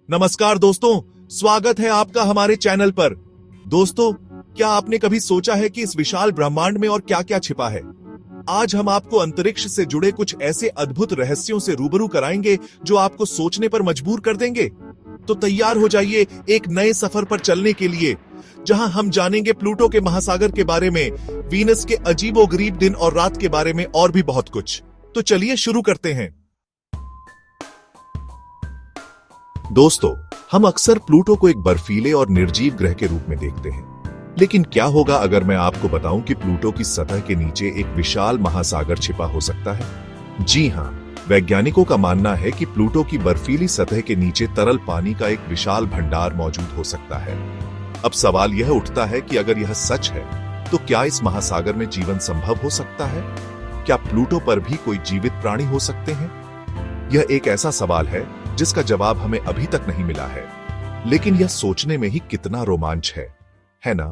नमस्कार दोस्तों, स्वागत है आपका हमारे चैनल पर। दोस्तों, क्या आपने कभी सोचा है कि इस विशाल ब्रह्मांड में और क्या क्या छिपा है? आज हम आपको अंतरिक्ष से जुड़े कुछ ऐसे अद्भुत रहस्यों से रूबरू कराएंगे जो आपको सोचने पर मजबूर कर देंगे। तो तैयार हो जाइए एक नए सफर पर चलने के लिए, जहां हम जानेंगे प्लूटो के महासागर के बारे में, वीनस के अजीबोगरीब दिन और रात के बारे में और भी बहुत कुछ। तो चलिए शुरू करते हैं। दोस्तों, हम अक्सर प्लूटो को एक बर्फीले और निर्जीव ग्रह के रूप में देखते हैं, लेकिन क्या होगा अगर मैं आपको बताऊं कि प्लूटो की सतह के नीचे एक विशाल महासागर छिपा हो सकता है? जी हां, वैज्ञानिकों का मानना है कि प्लूटो की बर्फीली सतह के नीचे तरल पानी का एक विशाल भंडार मौजूद हो सकता है। अब सवाल यह उठता है कि अगर यह सच है, तो क्या इस महासागर में जीवन संभव हो सकता है? क्या प्लूटो पर भी कोई जीवित प्राणी हो सकते हैं? यह एक ऐसा सवाल है जिसका जवाब हमें अभी तक नहीं मिला है, लेकिन यह सोचने में ही कितना रोमांच है ना?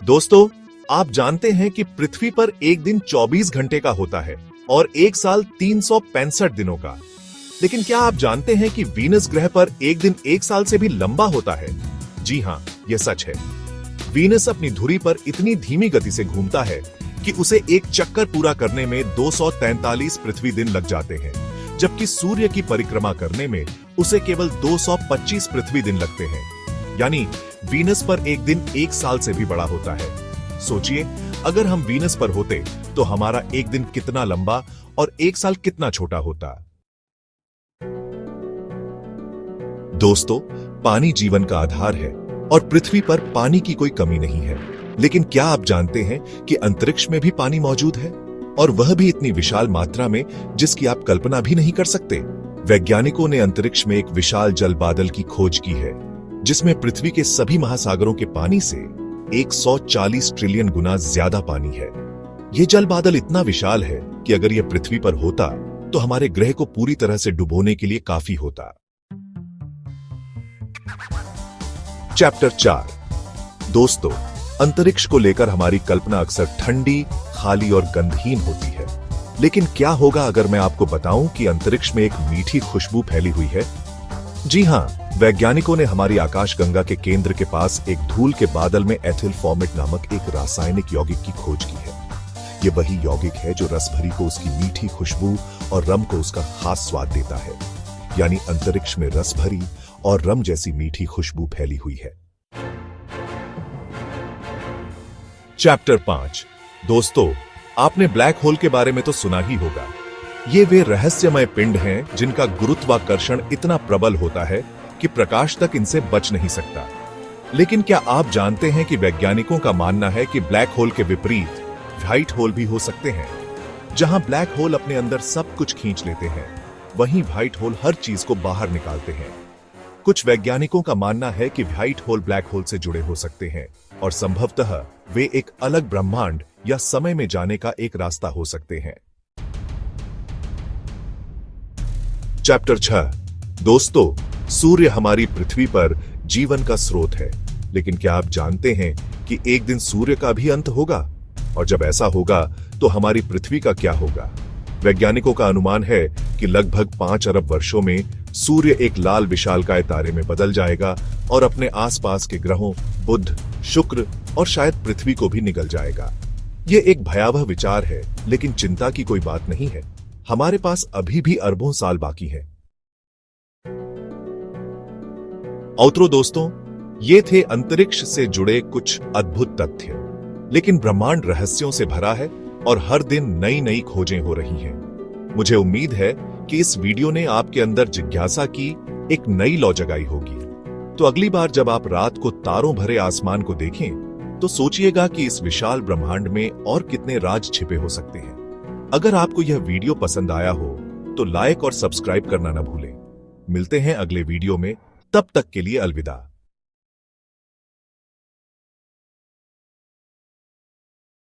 दोस्तों, आप जानते हैं कि पृथ्वी पर एक दिन 24 घंटे का होता है और एक साल 365 दिनों का। लेकिन क्या आप जानते हैं कि वीनस ग्रह पर एक दिन एक साल से भी लंबा होता है? जी हां, यह सच है। वीनस अपनी धुरी पर इतनी धीमी गति से घूमता है कि उसे एक चक्कर पूरा करने में 243 पृथ्वी दिन लग जाते हैं, जबकि सूर्य की परिक्रमा करने में उसे केवल 225 पृथ्वी दिन लगते हैं। यानी वीनस पर एक दिन एक साल से भी बड़ा होता है। सोचिए, अगर हम वीनस पर होते तो हमारा एक दिन कितना लंबा और एक साल कितना छोटा होता। दोस्तों, पानी जीवन का आधार है और पृथ्वी पर पानी की कोई कमी नहीं है। लेकिन क्या आप जानते हैं कि अंतरिक्ष में भी पानी मौजूद है, और वह भी इतनी विशाल मात्रा में जिसकी आप कल्पना भी नहीं कर सकते। वैज्ञानिकों ने अंतरिक्ष में एक विशाल जल बादल की खोज की है, जिसमें पृथ्वी के सभी महासागरों के पानी से 140 ट्रिलियन गुना ज्यादा पानी है। यह जल बादल इतना विशाल है कि अगर यह पृथ्वी पर होता तो हमारे ग्रह को पूरी तरह से डुबोने के लिए काफी होता। चैप्टर 4। दोस्तों, अंतरिक्ष को लेकर हमारी कल्पना अक्सर ठंडी, खाली और गंधहीन होती है। लेकिन क्या होगा अगर मैं आपको बताऊं कि अंतरिक्ष में एक मीठी खुशबू फैली हुई है? जी हां, वैज्ञानिकों ने हमारी आकाशगंगा के केंद्र के पास एक धूल के बादल में एथिल फॉर्मेट नामक एक रासायनिक यौगिक की खोज की है। यह वही यौगिक है जो रसभरी को उसकी मीठी खुशबू और रम को उसका खास स्वाद देता है। यानी अंतरिक्ष में रसभरी और रम जैसी मीठी खुशबू फैली हुई है। चैप्टर 5। दोस्तों, आपने ब्लैक होल के बारे में तो सुना ही होगा। ये वे रहस्यमय पिंड हैं जिनका गुरुत्वाकर्षण इतना प्रबल होता है कि प्रकाश तक इनसे बच नहीं सकता। लेकिन क्या आप जानते हैं कि वैज्ञानिकों का मानना है कि ब्लैक होल के विपरीत व्हाइट होल भी हो सकते हैं? जहां ब्लैक होल अपने अंदर सब कुछ खींच लेते हैं, वहीं व्हाइट होल हर चीज को बाहर निकालते हैं। कुछ वैज्ञानिकों का मानना है कि व्हाइट होल ब्लैक होल से जुड़े हो सकते हैं और संभवतः वे एक अलग ब्रह्मांड या समय में जाने का एक रास्ता हो सकते हैं। चैप्टर 6। दोस्तों, सूर्य हमारी पृथ्वी पर जीवन का स्रोत है, लेकिन क्या आप जानते हैं कि एक दिन सूर्य का भी अंत होगा? और जब ऐसा होगा तो हमारी पृथ्वी का क्या होगा? वैज्ञानिकों का अनुमान है कि लगभग 5 अरब वर्षों में सूर्य एक लाल विशालकाय तारे में बदल जाएगा और अपने आसपास के ग्रहों बुध, शुक्र और शायद पृथ्वी को भी निगल जाएगा। यह एक भयावह विचार है, लेकिन चिंता की कोई बात नहीं है। हमारे पास अभी भी अरबों साल बाकी है। औत्रो दोस्तों, ये थे अंतरिक्ष से जुड़े कुछ अद्भुत तथ्य। लेकिन ब्रह्मांड रहस्यों से भरा है और हर दिन नई नई खोजें हो रही हैं। मुझे उम्मीद है कि इस वीडियो ने आपके अंदर जिज्ञासा की एक नई लौ जगाई होगी। तो अगली बार जब आप रात को तारों भरे आसमान को देखें, तो सोचिएगा कि इस विशाल ब्रह्मांड में और कितने राज छिपे हो सकते हैं। अगर आपको यह वीडियो पसंद आया हो तो लाइक और सब्सक्राइब करना न भूलें। मिलते हैं अगले वीडियो में, तब तक के लिए अलविदा।